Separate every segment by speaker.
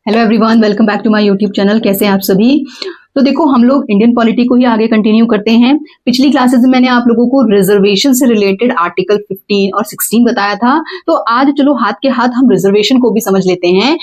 Speaker 1: Hello everyone, welcome back to my YouTube channel. कैसे हैं आप सभी। तो देखो, हम लोग इंडियन पॉलिटी को ही आगे कंटिन्यू करते हैं। पिछली क्लासेस में मैंने आप लोगों को रिजर्वेशन से रिलेटेड आर्टिकल 15 और 16 बताया था। तो आज चलो हाथ के हाथ हम रिजर्वेशन को भी समझ लेते हैं।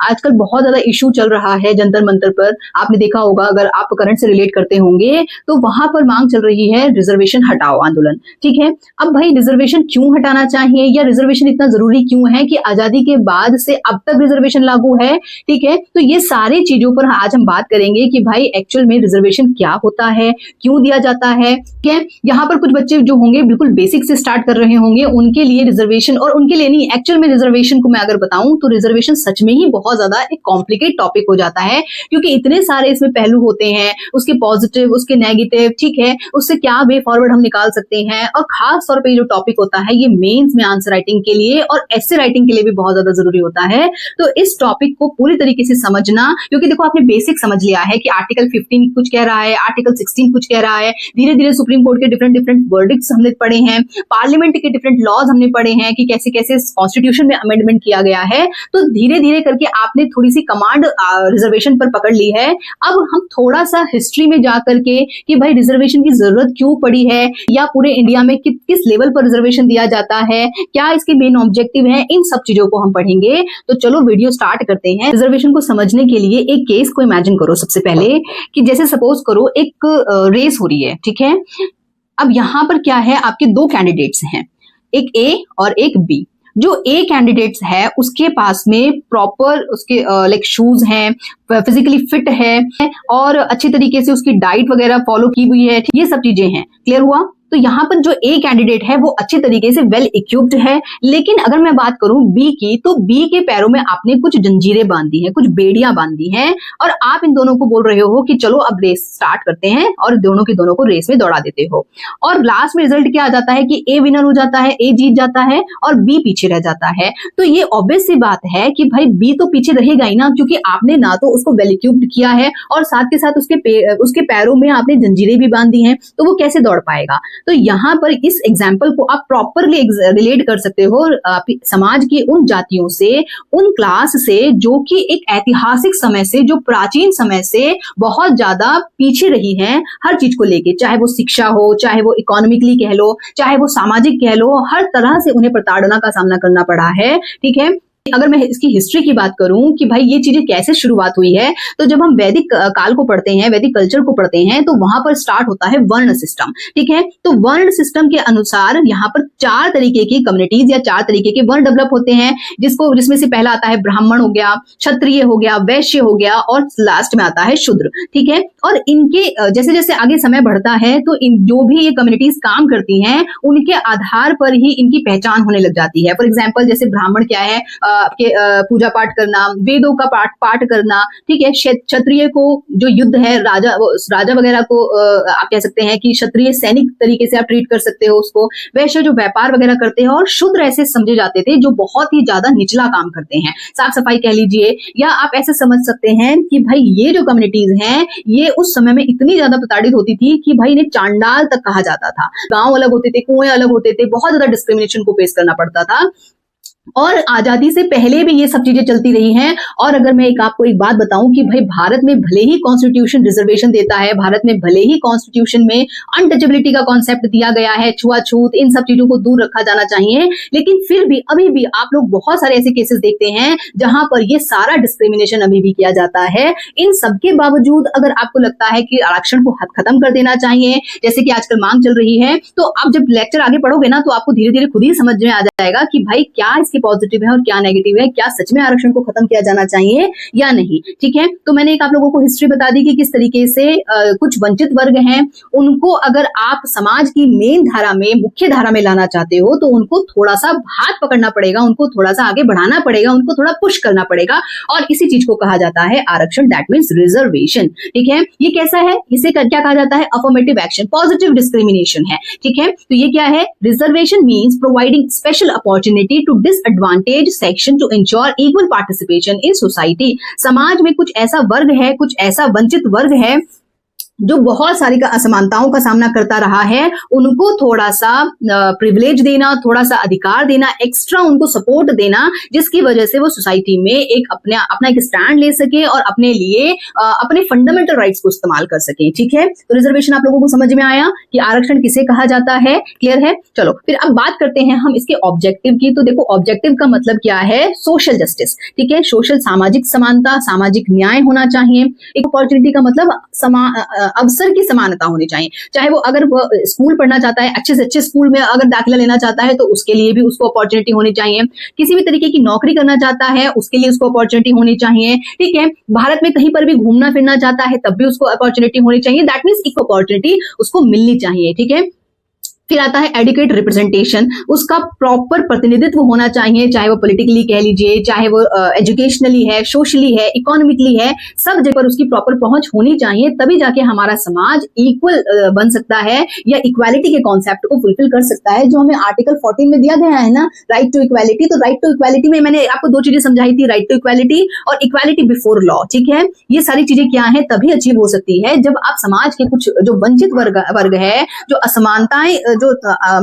Speaker 1: आजकल बहुत ज्यादा इशू चल रहा है जंतर मंतर पर। आपने देखा होगा, अगर आप करंट से रिलेट करते होंगे तो वहां पर मांग चल रही है रिजर्वेशन हटाओ आंदोलन। ठीक है, अब भाई रिजर्वेशन क्यों हटाना चाहिए या रिजर्वेशन इतना जरूरी क्यों है कि आजादी के बाद से अब तक रिजर्वेशन लागू है। ठीक है, तो ये सारी चीजों पर आज हम बात करेंगे कि भाई एक्चुअल में रिजर्वेशन क्या होता है, क्यों दिया जाता है। ठीक है, यहाँ पर कुछ बच्चे जो होंगे बिल्कुल बेसिक से स्टार्ट कर रहे होंगे, उनके लिए रिजर्वेशन, और उनके लिए नहीं, एक्चुअल में रिजर्वेशन को मैं अगर बताऊं तो रिजर्वेशन सच में ही बहुत ज्यादा एक कॉम्प्लिकेट टॉपिक हो जाता है, क्योंकि इतने सारे इसमें पहलू होते हैं, उसके पॉजिटिव, उसके नेगेटिव। ठीक है, उससे क्या वे फॉरवर्ड हम निकाल सकते हैं। और खास तौर पर जो टॉपिक होता है ये मेंस में आंसर राइटिंग के लिए और एसे राइटिंग के लिए भी बहुत ज्यादा जरूरी होता है। तो इस टॉपिक को पूरी तरीके से समझना, क्योंकि देखो आपने बेसिक समझ लिया है कि आर्टिकल 15 कुछ कह रहा है, आर्टिकल 16 कुछ कह रहा है। धीरे धीरे सुप्रीम कोर्ट के डिफरेंट वर्डिक्ट्स हमने पढ़े हैं, पार्लियामेंट के डिफरेंट लॉज हमने पढ़े हैं कि कैसे कैसे कॉन्स्टिट्यूशन में अमेंडमेंट किया गया है। तो धीरे धीरे करके आपने थोड़ी सी कमांड रिजर्वेशन पर पकड़ ली है। अब हम थोड़ा सा हिस्ट्री में जाकर के कि भाई रिजर्वेशन की जरूरत क्यों पड़ी है, या पूरे इंडिया में किस लेवल पर रिजर्वेशन दिया जाता है, क्या इसके मेन ऑब्जेक्टिव है, इन सब चीजों को हम पढ़ेंगे। तो चलो वीडियो स्टार्ट करते हैं। रिजर्वेशन को समझने के लिए एक केस को इमेजिन करो सबसे पहले, कि जैसे सपोज करो एक रेस हो रही है। ठीक है, अब यहां पर क्या है, आपके दो कैंडिडेट्स हैं, एक ए और एक बी। जो ए कैंडिडेट्स है उसके पास में प्रॉपर उसके लाइक शूज हैं, फिजिकली फिट है और अच्छी तरीके से उसकी डाइट वगैरह फॉलो की हुई है, ये सब चीजें हैं। क्लियर हुआ। तो यहाँ पर जो ए कैंडिडेट है वो अच्छे तरीके से वेल इक्विप्ड है। लेकिन अगर मैं बात करूं बी की, तो बी के पैरों में आपने कुछ जंजीरें बांधी हैं, कुछ बेड़ियां बांधी हैं, और आप इन दोनों को बोल रहे हो कि चलो अब रेस स्टार्ट करते हैं, और दोनों के दोनों को रेस में दौड़ा देते हो। और लास्ट में रिजल्ट क्या आ जाता है कि ए विनर हो जाता है, ए जीत जाता है और बी पीछे रह जाता है। तो ये ऑब्वियस सी बात है कि भाई बी तो पीछे रहेगा ही ना, क्योंकि आपने ना तो उसको वेल इक्विप्ड किया है और साथ के साथ उसके पैरों में आपने जंजीरें भी बांधी हैं, तो वो कैसे दौड़ पाएगा। तो यहां पर इस एग्जाम्पल को आप प्रॉपरली रिलेट कर सकते हो समाज की उन जातियों से, उन क्लास से जो कि एक ऐतिहासिक समय से, जो प्राचीन समय से बहुत ज्यादा पीछे रही हैं हर चीज को लेके, चाहे वो शिक्षा हो, चाहे वो इकोनॉमिकली कह लो, चाहे वो सामाजिक कह लो, हर तरह से उन्हें प्रताड़ना का सामना करना पड़ा है। ठीक है, अगर मैं इसकी हिस्ट्री की बात करूं कि भाई ये चीजें कैसे शुरुआत हुई है, तो जब हम वैदिक काल को पढ़ते हैं, वैदिक कल्चर को पढ़ते हैं, तो वहां पर स्टार्ट होता है वर्ण सिस्टम। ठीक है, तो वर्ण सिस्टम के अनुसार यहाँ पर 4 तरीके की कम्युनिटीज या 4 तरीके के वर्ण डेवलप होते हैं, जिसमें से पहला आता है ब्राह्मण हो गया, क्षत्रिय हो गया, वैश्य हो गया, और लास्ट में आता है शूद्र। ठीक है, और इनके जैसे जैसे आगे समय बढ़ता है तो इन जो भी ये कम्युनिटीज काम करती हैं उनके आधार पर ही इनकी पहचान होने लग जाती है। फॉर एग्जाम्पल, जैसे ब्राह्मण क्या है, आपके पूजा पाठ करना, वेदों का पाठ करना। ठीक है, क्षत्रिय को जो युद्ध है, राजा वगैरह को आप कह सकते हैं कि क्षत्रिय सैनिक तरीके से आप ट्रीट कर सकते हो उसको। वैश्य जो व्यापार वगैरह करते हैं, और शूद्र ऐसे समझे जाते थे जो बहुत ही ज्यादा निचला काम करते हैं, साफ सफाई कह लीजिए, या आप ऐसे समझ सकते हैं कि भाई ये जो कम्युनिटीज हैं ये उस समय में इतनी ज्यादा प्रताड़ित होती थी कि भाई इन्हें चांडाल तक कहा जाता था। गांव अलग होते थे, कुएं अलग होते थे, बहुत ज्यादा डिस्क्रिमिनेशन को फेस करना पड़ता था। और आजादी से पहले भी ये सब चीजें चलती रही हैं। और अगर मैं आपको एक बात बताऊं कि भाई भारत में भले ही कॉन्स्टिट्यूशन रिजर्वेशन देता है, भारत में भले ही कॉन्स्टिट्यूशन में अनटचेबिलिटी का कॉन्सेप्ट दिया गया है, छुआछूत, इन सब चीजों को दूर रखा जाना चाहिए, लेकिन फिर भी अभी भी आप लोग बहुत सारे ऐसे केसेस देखते हैं जहां पर ये सारा डिस्क्रिमिनेशन अभी भी किया जाता है। इन सबके बावजूद अगर आपको लगता है कि आरक्षण को खत्म कर देना चाहिए, जैसे कि आजकल मांग चल रही है, तो आप जब लेक्चर आगे पढ़ोगे ना तो आपको धीरे धीरे खुद ही समझ में आ जाएगा कि भाई क्या इसके पॉजिटिव है और क्या नेगेटिव है, क्या सच में आरक्षण को खत्म किया जाना चाहिए या नहीं। ठीक है, तो मैंने एक आप लोगों को हिस्ट्री बता दी कि किस तरीके से कुछ वंचित वर्ग हैं, उनको अगर आप समाज की मेन धारा में, मुख्य धारा में लाना चाहते हो तो उनको थोड़ा सा हाथ पकड़ना पड़ेगा, उनको थोड़ा सा आगे बढ़ाना पड़ेगा, उनको थोड़ा पुश करना पड़ेगा, और इसी चीज को कहा जाता है आरक्षण, दैट मीन्स रिजर्वेशन। ठीक है, ये कैसा है, इसे क्या कहा जाता है, अफर्मेटिव एक्शन, पॉजिटिव डिस्क्रिमिनेशन है। ठीक है, तो ये क्या है, reservation means providing special opportunity to disadvantage section to ensure equal participation in society. समाज में कुछ ऐसा वर्ग है, कुछ ऐसा वंचित वर्ग है जो बहुत सारी असमानताओं का सामना करता रहा है, उनको थोड़ा सा प्रिविलेज देना, थोड़ा सा अधिकार देना, एक्स्ट्रा उनको सपोर्ट देना, जिसकी वजह से वो सोसाइटी में एक अपना एक स्टैंड ले सके और अपने लिए अपने फंडामेंटल राइट्स को इस्तेमाल कर सके। ठीक है, तो रिजर्वेशन आप लोगों को समझ में आया कि आरक्षण किसे कहा जाता है, क्लियर है। चलो फिर अब बात करते हैं हम इसके ऑब्जेक्टिव की। तो देखो ऑब्जेक्टिव का मतलब क्या है, सोशल जस्टिस। ठीक है, सोशल सामाजिक समानता, सामाजिक न्याय होना चाहिए। एक अपॉर्चुनिटी का मतलब अवसर की समानता होनी चाहिए। चाहे वो अगर वो स्कूल पढ़ना चाहता है, अच्छे से अच्छे स्कूल में अगर दाखिला लेना चाहता है तो उसके लिए भी उसको अपॉर्चुनिटी होनी चाहिए। किसी भी तरीके की नौकरी करना चाहता है उसके लिए उसको अपॉर्चुनिटी होनी चाहिए। ठीक है, भारत में कहीं पर भी घूमना फिरना चाहता है तब भी उसको अपॉर्चुनिटी होनी चाहिए। दैट मीन्स एक अपॉर्चुनिटी उसको मिलनी चाहिए। ठीक है, फिर आता है एडुकेट रिप्रेजेंटेशन, उसका प्रॉपर प्रतिनिधित्व होना चाहिए, चाहे वो पॉलिटिकली कह लीजिए, चाहे वो एजुकेशनली है, सोशली है, इकोनॉमिकली है, सब जगह पर उसकी प्रॉपर पहुंच होनी चाहिए। तभी जाके हमारा समाज इक्वल बन सकता है या इक्वालिटी के कॉन्सेप्ट को फुलफिल कर सकता है, जो हमें आर्टिकल 14 में दिया गया है ना, राइट टू इक्वालिटी। तो राइट टू इक्वालिटी में मैंने आपको दो चीजें समझाई थी, राइट टू इक्वालिटी और इक्वालिटी बिफोर लॉ। ठीक है, ये सारी चीजें क्या है, तभी अचीव हो सकती है जब आप समाज के कुछ जो वंचित वर्ग है, जो असमानताएं, जो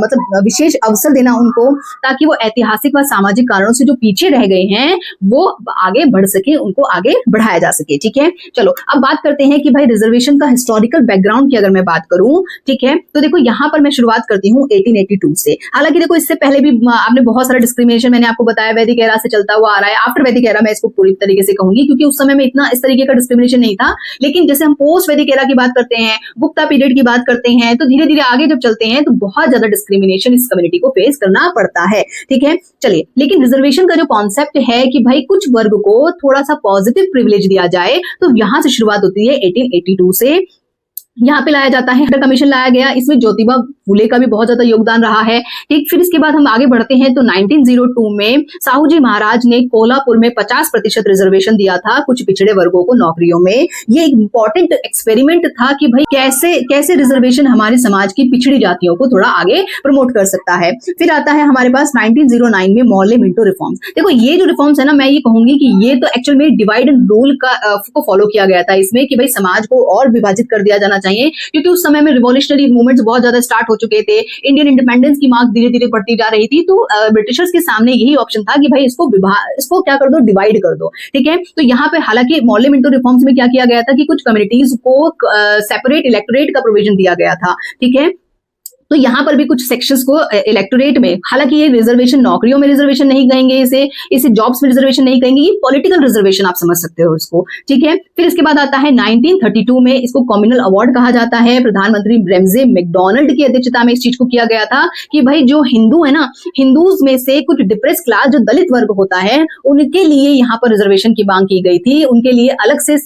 Speaker 1: मतलब विशेष अवसर देना उनको, ताकि वो ऐतिहासिक व सामाजिक कारणों से जो पीछे रह गए हैं वो आगे बढ़ सके, उनको आगे बढ़ाया जा सके। ठीक है, चलो अब बात करते हैं कि भाई रिजर्वेशन का हिस्टोरिकल बैकग्राउंड की अगर मैं बात करूं, ठीक है, तो देखो यहां पर मैं शुरुआत करती हूं 1882 से। हालांकि देखो इससे पहले भी आपने बहुत सारा डिस्क्रिमिनेशन मैंने आपको बताया वैदिक एरा से चलता हुआ आ रहा है। आफ्टर वैदिक एरा मैं इसको पूरी तरीके से कहूंगी क्योंकि उस समय में इतना इस तरीके का डिस्क्रिमिनेशन नहीं था। लेकिन जैसे हम पोस्ट वैदिक एरा की बात करते हैं, गुप्ता पीरियड की बात करते हैं, तो धीरे धीरे आगे जब चलते हैं तो बहुत ज्यादा डिस्क्रिमिनेशन इस कम्युनिटी को फेस करना पड़ता है। ठीक है, चलिए, लेकिन रिजर्वेशन का जो कॉन्सेप्ट है कि भाई कुछ वर्ग को थोड़ा सा पॉजिटिव प्रिविलेज दिया जाए, तो यहां से शुरुआत होती है 1882 से। यहाँ पे लाया जाता है, हंटर कमीशन लाया गया, इसमें ज्योतिबा फूले का भी बहुत ज्यादा योगदान रहा है। ठीक, फिर इसके बाद हम आगे बढ़ते हैं तो 1902 में साहू जी महाराज ने कोल्हापुर में 50% रिजर्वेशन दिया था कुछ पिछड़े वर्गों को नौकरियों में। ये एक इंपॉर्टेंट एक्सपेरिमेंट था कि भाई कैसे रिजर्वेशन हमारे समाज की पिछड़ी जातियों को थोड़ा आगे प्रमोट कर सकता है। फिर आता है हमारे पास 1909 में मॉर्ले मिंटो रिफॉर्म्स। देखो ये जो रिफॉर्म्स है ना, मैं ये कहूंगी कि ये तो एक्चुअल में डिवाइड एंड रूल को फॉलो किया गया था इसमें, कि भाई समाज को और विभाजित कर दिया जाना चाहिए, क्योंकि उस समय में रिवॉल्यूशनरी मूवमेंट्स बहुत ज्यादा स्टार्ट हो चुके थे, इंडियन इंडिपेंडेंस की मांग धीरे धीरे बढ़ती जा रही थी। तो ब्रिटिशर्स के सामने यही ऑप्शन था कि भाई इसको क्या कर दो, डिवाइड कर दो। ठीक है, तो यहाँ पे हालांकि मॉर्ले मिंटो रिफॉर्म्स में क्या किया गया था कि कुछ कम्युनिटीज को सेपरेट इलेक्टोरेट का प्रोविजन दिया गया था। ठीक है, तो यहाँ पर भी कुछ सेक्शंस को इलेक्टोरेट में, हालांकि ये रिजर्वेशन नौकरियों में रिजर्वेशन नहीं कहेंगे, इसे जॉब्स में रिजर्वेशन नहीं कहेंगे, ये पॉलिटिकल रिजर्वेशन आप समझ सकते हो इसको। ठीक है, फिर इसके बाद आता है 1932 में, इसको कम्युनल अवार्ड कहा जाता है। प्रधानमंत्री रैमजे मैकडोनाल्ड की अध्यक्षता में इस चीज को किया गया था कि भाई जो हिंदू है ना, हिंदूज में से कुछ डिप्रेस क्लास, जो दलित वर्ग होता है, उनके लिए यहाँ पर रिजर्वेशन की मांग की गई थी, उनके लिए अलग से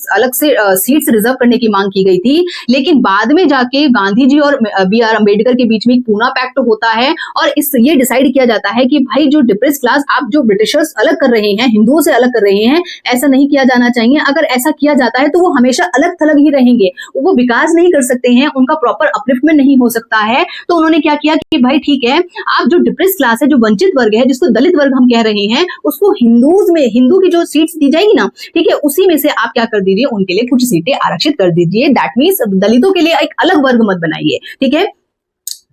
Speaker 1: सीट्स रिजर्व करने की मांग की गई थी। लेकिन बाद में जाके गांधी जी और BR अम्बेडकर के बीच में एक पूना पैक्ट होता है और ये डिसाइड किया जाता है कि भाई जो डिप्रेस क्लास आप जो ब्रिटिशर्स अलग कर रहे हैं, हिंदुओं से अलग कर रहे हैं, ऐसा नहीं किया जाना चाहिए। अगर ऐसा किया जाता है तो वो हमेशा अलग थलग ही रहेंगे, वो विकास नहीं कर सकते हैं, उनका प्रॉपर अपलिफ्टमेंट नहीं हो सकता है। तो उन्होंने क्या किया कि भाई ठीक है, आप जो डिप्रेस क्लास है, जो वंचित वर्ग है, जिसको दलित वर्ग हम कह रहे हैं, उसको हिंदू की जो सीट्स दी जाएगी ना, ठीक है, उसी में से आप क्या कर दीजिए, उनके लिए कुछ सीटें आरक्षित कर दीजिए। दैट मीन्स दलितों के लिए एक अलग वर्ग मत बनाइए। ठीक है,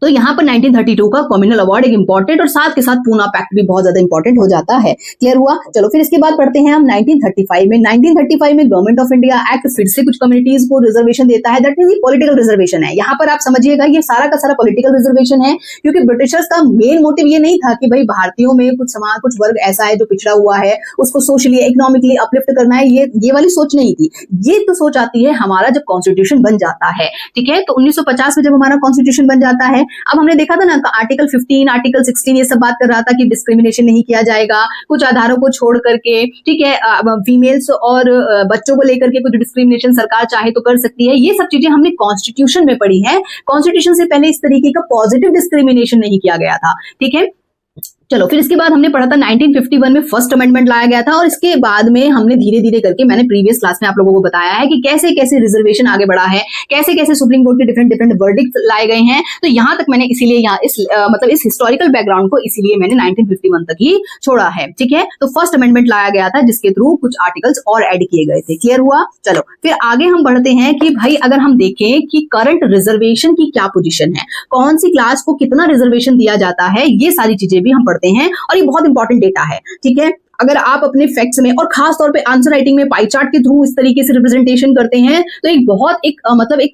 Speaker 1: तो यहाँ पर 1932 का कम्युनल अवार्ड एक इंपॉर्टेंट और साथ के साथ पूना पैक्ट भी बहुत ज्यादा इंपॉर्टेंट हो जाता है। क्लियर हुआ? चलो फिर इसके बाद पढ़ते हैं हम 1935 में। 1935 में गवर्नमेंट ऑफ इंडिया एक्ट फिर से कुछ कम्युनिटीज को रिजर्वेशन देता है। दैट मींस पॉलिटिकल रिजर्वेशन है। यहाँ पर आप समझिएगा ये सारा का सारा पॉलिटिकल रिजर्वेशन है, क्योंकि ब्रिटिशर्स का मेन मोटिव ये नहीं था कि भाई भारतीयों में कुछ वर्ग ऐसा है जो पिछड़ा हुआ है, उसको सोशली इकोनॉमिकली अपलिफ्ट करना है, ये वाली सोच नहीं थी। ये तो सोच आती है हमारा जब कॉन्स्टिट्यूशन बन जाता है। ठीक है, तो 1950 में जब हमारा कॉन्स्टिट्यूशन बन जाता है, अब हमने देखा था ना आर्टिकल 15, आर्टिकल 16 ये सब बात कर रहा था कि डिस्क्रिमिनेशन नहीं किया जाएगा कुछ आधारों को छोड़ करके। ठीक है, फीमेल्स और बच्चों को लेकर के कुछ डिस्क्रिमिनेशन सरकार चाहे तो कर सकती है। ये सब चीजें हमने कॉन्स्टिट्यूशन में पढ़ी है। कॉन्स्टिट्यूशन से पहले इस तरीके का पॉजिटिव डिस्क्रिमिनेशन नहीं किया गया था। ठीक है, चलो फिर इसके बाद हमने पढ़ा था 1951 में फर्स्ट अमेंडमेंट लाया गया था, और इसके बाद में हमने धीरे धीरे करके, मैंने प्रीवियस क्लास में आप लोगों को बताया है कि कैसे कैसे रिजर्वेशन आगे बढ़ा है, कैसे कैसे सुप्रीम कोर्ट के डिफरेंट डिफरेंट वर्डिक्ट लाए गए हैं। तो यहाँ तक मैंने इसीलिए यहाँ इस हिस्टोरिकल बैकग्राउंड को इसीलिए मैंने 1951 तक ही छोड़ा है। ठीक है, तो फर्स्ट अमेंडमेंट लाया गया था जिसके थ्रू कुछ आर्टिकल्स और ऐड किए गए थे। क्लियर हुआ? चलो फिर आगे हम बढ़ते हैं कि भाई अगर हम देखें कि करंट रिजर्वेशन की क्या पोजीशन है, कौन सी क्लास को कितना रिजर्वेशन दिया जाता है, ये सारी चीजें भी हम पढ़ते हैं और ये बहुत इंपॉर्टेंट डेटा है। ठीक है, अगर आप अपने फैक्ट्स में और खास तौर पे आंसर राइटिंग में पाई चार्ट के थ्रू इस तरीके से रिप्रेजेंटेशन करते हैं तो एक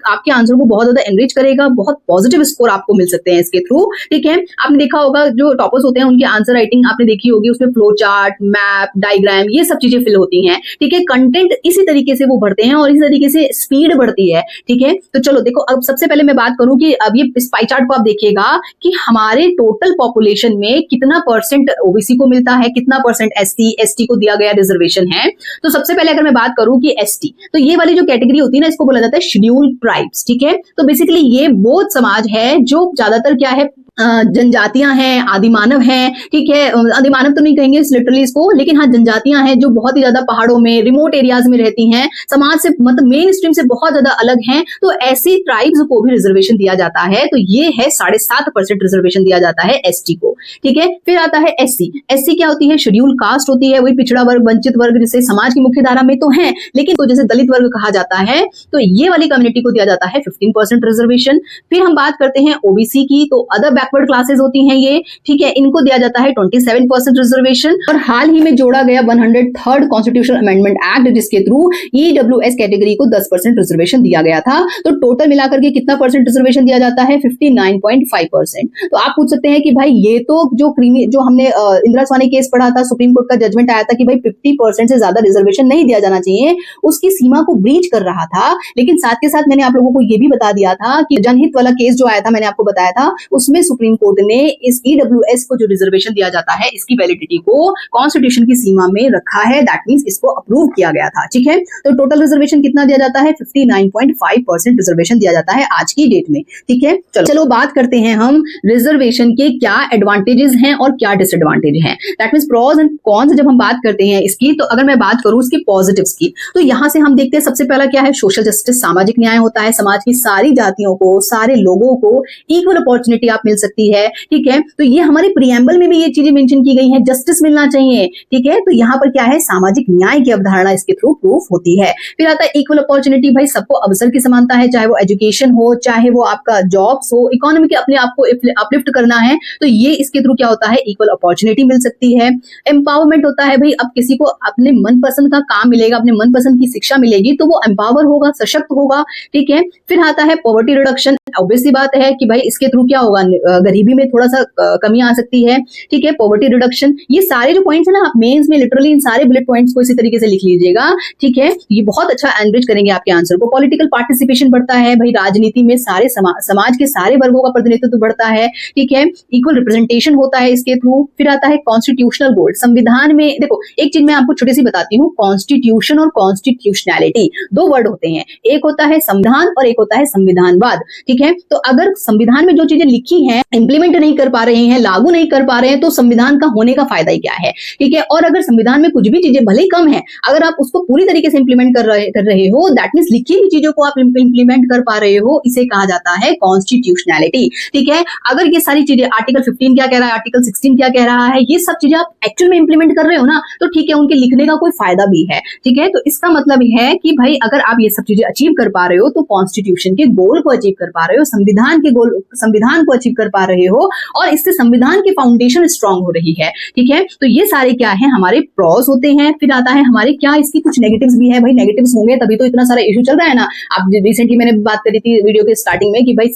Speaker 1: आपके आंसर को बहुत ज्यादा एनरिच करेगा, बहुत पॉजिटिव स्कोर आपको मिल सकते हैं इसके थ्रू। ठीक है, आपने देखा होगा जो टॉपर्स होते हैं उनकी आंसर राइटिंग आपने देखी होगी, उसमें फ्लो चार्ट, मैप, डायग्राम, ये सब चीजें फिल होती हैं। ठीक है, कंटेंट इसी तरीके से वो भरते हैं और इसी तरीके से स्पीड बढ़ती है। ठीक है, तो चलो देखो, अब सबसे पहले मैं बात करूं कि अब ये इस पाई चार्ट को आप देखिएगा कि हमारे टोटल पॉपुलेशन में कितना परसेंट ओबीसी को मिलता है, कितना परसेंट एसटी को दिया गया रिजर्वेशन है। तो सबसे पहले अगर मैं बात करूं कि एसटी, तो ये वाली जो कैटेगरी होती है ना, इसको बोला जाता है शेड्यूल्ड ट्राइब्स। ठीक है, तो बेसिकली ये वो समाज है जो ज्यादातर क्या है, जनजातियां हैं, आदिमानव हैं। ठीक है, आदिमानव तो नहीं कहेंगे लिटरली इसको, लेकिन हाँ जनजातियां हैं जो बहुत ही ज्यादा पहाड़ों में, रिमोट एरियाज में रहती हैं, समाज से मतलब मेन स्ट्रीम से बहुत ज्यादा अलग हैं। तो ऐसी ट्राइब्स को भी रिजर्वेशन दिया जाता है। तो ये है 7.5% रिजर्वेशन दिया जाता है एसटी को। ठीक है, फिर आता है एससी। एससी क्या होती है? शेड्यूल कास्ट होती है, वही पिछड़ा वर्ग, वंचित वर्ग, जिसे समाज की मुख्य धारा में तो है, लेकिन तो जैसे दलित वर्ग कहा जाता है, तो ये वाली कम्युनिटी को दिया जाता है 15% रिजर्वेशन। फिर हम बात करते हैं ओबीसी की, तो अदर बैकवर्ड क्लासेस होती हैं ये। ठीक है, इनको दिया जाता है 27% रिजर्वेशन। और हाल ही में जोड़ा गया 103rd कॉन्स्टिट्यूशनल अमेंडमेंट एक्ट, जिसके थ्रू ईडब्ल्यूएस कैटेगरी को 10% रिजर्वेशन दिया गया था। तो टोटल मिलाकर के कितना परसेंट रिजर्वेशन दिया जाता है? 59.5%। तो आप पूछ सकते हैं कि भाई ये तो जो हमने इंदिरा स्वामी केस पढ़ा था, सुप्रीम कोर्ट का जजमेंट आया था कि भाई 50% से ज्यादा रिजर्वेशन नहीं दिया जाना चाहिए, उसकी सीमा को ब्रीच कर रहा था। लेकिन साथ के साथ मैंने आप लोगों को ये भी बता दिया था कि जनहित वाला केस जो आया था, मैंने आपको बताया था, उसमें सुप्रीम कोर्ट ने इस ईडब्ल्यूएस को जो रिजर्वेशन दिया जाता है, इसकी वैलिडिटी को कॉन्स्टिट्यूशन की सीमा में रखा है। दैट मींस इसको अप्रूव किया गया था। ठीक है, तो टोटल रिजर्वेशन कितना दिया जाता है? 59.5% रिजर्वेशन दिया जाता है आज की डेट में। ठीक है, चलो बात करते हैं हम रिजर्वेशन के क्या एडवांटेजेस हैं और क्या डिसएडवांटेज हैं। That means pros and cons जब हम बात करते हैं इसकी, तो अगर मैं बात करूं इसके पॉजिटिव्स की, तो यहां से हम देखते हैं सबसे पहला क्या है? सोशल जस्टिस, सामाजिक न्याय होता है। समाज की सारी जातियों को, सारे लोगों को इक्वल अपॉर्चुनिटी आप मिल सकती है। ठीक है, तो ये हमारे प्रीएम्बल में भी ये चीजें मेंशन की गई हैं, जस्टिस मिलना चाहिए। ठीक है, तो यहाँ पर क्या है? सामाजिक न्याय की अवधारणा इसके थ्रू प्रूफ होती है। फिर आता है इक्वल अपॉर्चुनिटी, भाई सबको अवसर की समानता है, चाहे वो एजुकेशन हो, चाहे वो आपका जॉब्स हो, इकोनॉमी के अपने आप को अपलिफ्ट करना है, तो ये इसके थ्रू क्या होता है? इक्वल अपॉर्चुनिटी मिल सकती है। एम्पावरमेंट होता है, भाई अब किसी को अपने मनपसंद का काम मिलेगा, अपने मनपसंद की शिक्षा मिलेगी, तो वो एम्पावर होगा, सशक्त होगा। ठीक है, फिर आता है पॉवर्टी रिडक्शन। ऑब्वियसली बात है कि भाई इसके थ्रू क्या होगा? गरीबी में थोड़ा सा कमी आ सकती है। ठीक है, पॉवर्टी रिडक्शन, ये सारे जो पॉइंट्स है ना, आप मेंस में लिटरली इन सारे बुलेट पॉइंट्स को इसी तरीके से लिख लीजिएगा। ठीक है, ये बहुत अच्छा एनरिच करेंगे आपके आंसर को। पॉलिटिकल पार्टिसिपेशन बढ़ता है, भाई राजनीति में सारे समाज के सारे वर्गों का प्रतिनिधित्व बढ़ता है। ठीक है, इक्वल रिप्रेजेंटेशन होता है इसके थ्रू। फिर आता है कॉन्स्टिट्यूशनल गोल्ड। संविधान में देखो, एक चीज मैं आपको छोटी सी बताती हूँ, कॉन्स्टिट्यूशन और कॉन्स्टिट्यूशनैलिटी दो वर्ड होते हैं, एक होता है संविधान और एक होता है संविधानवाद। ठीक है, तो अगर संविधान में जो चीजें लिखी हैं इंप्लीमेंट नहीं कर पा रहे हैं, लागू नहीं कर पा रहे हैं, तो संविधान का होने का फायदा ही क्या है? ठीक है, और अगर संविधान में कुछ भी चीजें भले ही कम है, अगर आप उसको पूरी तरीके से इंप्लीमेंट कर रहे हो, दैट मींस लिखी हुई चीजों को आप इंप्लीमेंट कर पा रहे हो, इसे कहा जाता है कॉन्स्टिट्यूशनैलिटी। ठीक है, अगर ये सारी चीजें आर्टिकल 15 क्या कह रहा है, आर्टिकल 16 क्या कह रहा है, ये सब चीजें आप एक्चुअल में इंप्लीमेंट कर रहे हो ना, तो ठीक है, उनके लिखने का कोई फायदा भी है। ठीक है, तो इसका मतलब है कि भाई अगर आप ये सब चीजें अचीव कर पा रहे हो, तो कॉन्स्टिट्यूशन के गोल को अचीव कर पा रहे हो, संविधान को अचीव कर पा रहे हो, और इससे संविधान की फाउंडेशन स्ट्रांग हो रही है। ठीक है, तो ये सारे क्या है? हमारे प्रोस होते हैं। फिर आता है हमारे क्या इसकी कुछ नेगेटिव्स भी है। भाई नेगेटिव्स होंगे तभी तो इतना सारा इशू चल रहा है ना। आप रिसेंटली मैंने बात करी थी वीडियो के स्टार्टिंग में कि भाई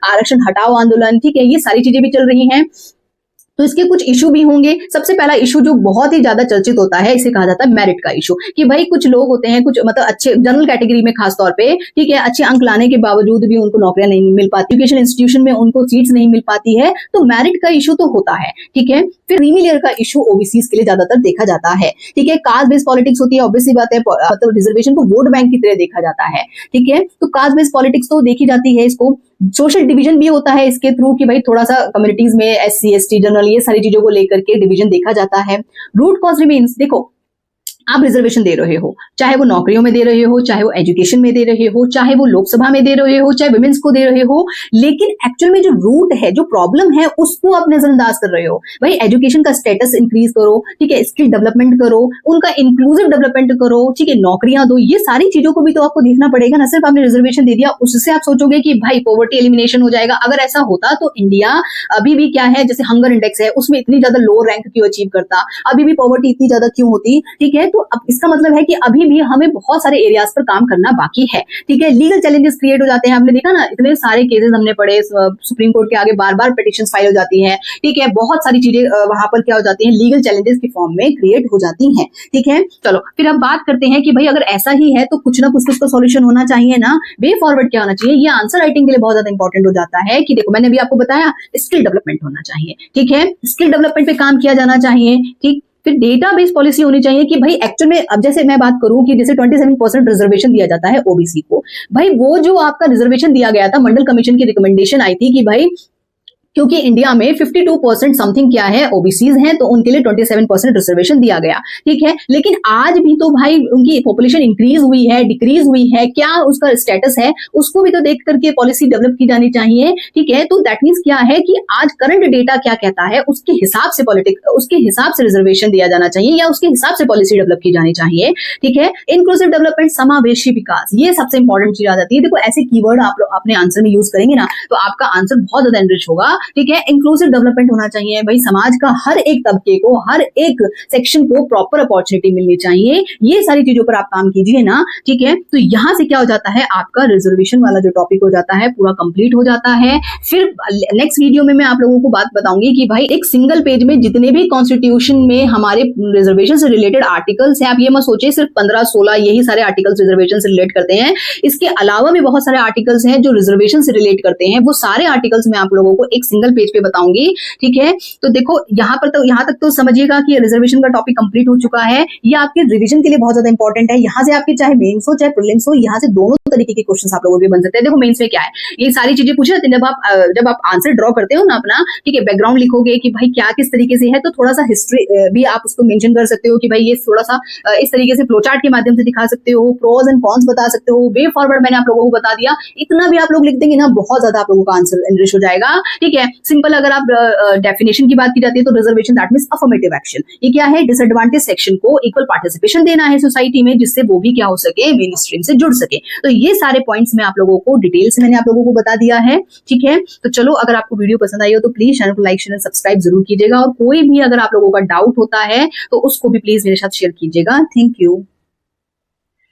Speaker 1: आरक्षण हटाओ आंदोलन, ठीक है, ये सारी चीजें भी चल रही हैं, तो इसके कुछ इशू भी होंगे। सबसे पहला इशू जो बहुत ही ज्यादा चर्चित होता है, इसे कहा जाता है मेरिट का इशू, कि भाई कुछ लोग होते हैं, कुछ मतलब अच्छे जनरल कैटेगरी में खास तौर पे, ठीक है, अच्छे अंक लाने के बावजूद भी उनको नौकरियां नहीं मिल पाती, एजुकेशन इंस्टीट्यूशन में उनको सीट्स नहीं मिल पाती है, तो मेरिट का इशू तो होता है। ठीक है, फिर क्रीमी लेयर का इशू ओबीसी के लिए ज्यादातर देखा जाता है। ठीक है, कास्ट बेस्ड पॉलिटिक्स होती है, ऑब्वियसली बात है, मतलब रिजर्वेशन को वोट बैंक की तरह देखा जाता है। ठीक है, तो कास्ट बेस्ड पॉलिटिक्स तो देखी जाती है इसको। सोशल डिवीजन भी होता है इसके थ्रू कि भाई थोड़ा सा कम्युनिटीज में SC ST जनरल ये सारी चीजों को लेकर के डिवीजन देखा जाता है। रूट कॉज रिमेन्स, देखो आप रिजर्वेशन दे रहे हो, चाहे वो नौकरियों में दे रहे हो, चाहे वो एजुकेशन में दे रहे हो, चाहे वो लोकसभा में दे रहे हो, चाहे वुमेन्स को दे रहे हो, लेकिन एक्चुअल में जो रूट है, जो प्रॉब्लम है, उसको आप नजरअंदाज कर रहे हो। भाई एजुकेशन का स्टेटस इंक्रीज करो, ठीक है, स्किल डेवलपमेंट करो, उनका इंक्लूसिव डेवलपमेंट करो, ठीक है, नौकरियां दो, ये सारी चीजों को भी तो आपको देखना पड़ेगा ना। सिर्फ आपने रिजर्वेशन दे दिया उससे आप सोचोगे कि भाई पॉवर्टी एलिमिनेशन हो जाएगा। अगर ऐसा होता तो इंडिया अभी भी क्या है, जैसे हंगर इंडेक्स है उसमें इतनी ज्यादा लो रैंक क्यों अचीव करता, अभी भी पॉवर्टी इतनी ज्यादा क्यों होती, ठीक है। तो अब इसका मतलब है कि अभी भी हमें बहुत सारे एरियाज पर काम करना बाकी है, ठीक है। लीगल चैलेंजेस क्रिएट हो जाते हैं, आपने देखा ना इतने सारे केसेस हमने पढ़े, सुप्रीम कोर्ट के आगे बार बार पिटिशंस फाइल हो जाती हैं, ठीक है, बहुत सारी चीजें वहां पर क्या हो जाती हैं, लीगल चैलेंजेस की फॉर्म में क्रिएट हो जाती हैं, ठीक है। चलो फिर अब बात करते हैं कि भाई अगर ऐसा ही है तो कुछ ना कुछ तो सॉल्यूशन होना चाहिए ना। वे फॉरवर्ड क्या होना चाहिए, ये आंसर राइटिंग के लिए बहुत ज्यादा इंपॉर्टेंट हो जाता है कि देखो मैंने भी आपको बताया स्किल डेवलपमेंट होना चाहिए, ठीक है, स्किल डेवलपमेंट पे काम किया जाना चाहिए, ठीक। फिर डेटाबेस पॉलिसी होनी चाहिए कि भाई एक्चुअल में अब जैसे मैं बात करूं कि जैसे 27% रिजर्वेशन दिया जाता है ओबीसी को, भाई वो जो आपका रिजर्वेशन दिया गया था, मंडल कमीशन की रिकमेंडेशन आई थी कि भाई क्योंकि इंडिया में 52% समथिंग क्या है ओबीसीज हैं, तो उनके लिए 27% रिजर्वेशन दिया गया, ठीक है। लेकिन आज भी तो भाई उनकी पॉपुलेशन इंक्रीज हुई है, डिक्रीज हुई है, क्या उसका स्टेटस है उसको भी तो देख करके पॉलिसी डेवलप की जानी चाहिए, ठीक है। तो दैट मीन्स क्या है कि आज करंट डेटा क्या कहता है उसके हिसाब से उसके हिसाब से रिजर्वेशन दिया जाना चाहिए या उसके हिसाब से पॉलिसी डेवलप की जानी चाहिए, ठीक है। इंक्लूसिव डेवलपमेंट, समावेशी विकास, ये सबसे इंपॉर्टेंट चीज आ जाती है। देखो ऐसे कीवर्ड आप अपने आंसर में यूज करेंगे ना तो आपका आंसर बहुत ज्यादा एनरिच होगा, ठीक है। इंक्लूसिव डेवलपमेंट होना चाहिए, भाई समाज का हर एक तबके को, हर एक सेक्शन को प्रॉपर अपॉर्चुनिटी मिलनी चाहिए, ये सारी चीजों पर आप काम कीजिए ना, ठीक है। तो यहां से क्या हो जाता है, आपका रिजर्वेशन वाला जो टॉपिक हो जाता है पूरा कंप्लीट हो जाता है। फिर नेक्स्ट वीडियो में मैं आप लोगों को बात बताऊंगी कि भाई एक सिंगल पेज में जितने भी कॉन्स्टिट्यूशन में हमारे रिजर्वेशन से रिलेटेड आर्टिकल्स हैं, आप ये मत सोचिए सिर्फ 15-16 यही सारे आर्टिकल्स रिजर्वेशन से रिलेट करते हैं, इसके अलावा भी बहुत सारे आर्टिकल्स हैं जो रिजर्वेशन से रिलेट करते हैं। वो सारे आर्टिकल्स मैं आप लोगों को एक सिंगल पेज पे बताऊंगी, ठीक है। तो देखो यहां तक तो समझिएगा कि रिजर्वेशन का टॉपिक कंप्लीट हो चुका है। ये आपके रिवीजन के लिए बहुत ज्यादा इंपॉर्टेंट है। यहां से आपके चाहे मेंस हो चाहे प्रीलिम्स हो, यहां से दोनों तरीके के क्वेश्चंस आप लोगों के बन सकते हैं। देखो मेंस में क्या है, ये सारी चीजें पूछी जाती है जब आप आंसर ड्रॉ करते हो ना अपना, ठीक है, बैकग्राउंड लिखोगे कि भाई क्या किस तरीके से है, तो थोड़ा सा हिस्ट्री भी आप उसको मेंशन कर सकते हो कि भाई ये थोड़ा सा इस तरीके से फ्लोचार्ट के माध्यम से दिखा सकते हो, प्रोज एंड कॉन्स बता सकते हो, वे फॉरवर्ड मैंने आप लोगों को बता दिया। इतना भी आप लोग लिख देंगे ना बहुत ज्यादा आप लोगों का आंसर एनरिच हो जाएगा, ठीक है। सिंपल अगर आप डेफिनेशन की बात की जाती है तो reservation that means affirmative action, ये क्या है, डिसएडवांटेज सेक्शन को इक्वल पार्टिसिपेशन देना है सोसाइटी में, जिससे वो भी क्या हो सके, मेन स्ट्रीम से जुड़ सके। तो ये सारे पॉइंट्स मैं आप लोगों को डिटेल से मैंने आप लोगों को बता दिया है, ठीक है। तो चलो अगर आपको वीडियो पसंद आई हो तो प्लीज चैनल को लाइक शेयर सब्सक्राइब जरूर कीजिएगा, और कोई भी अगर आप लोगों का डाउट होता है तो उसको भी प्लीज मेरे साथ शेयर कीजिएगा। Thank you.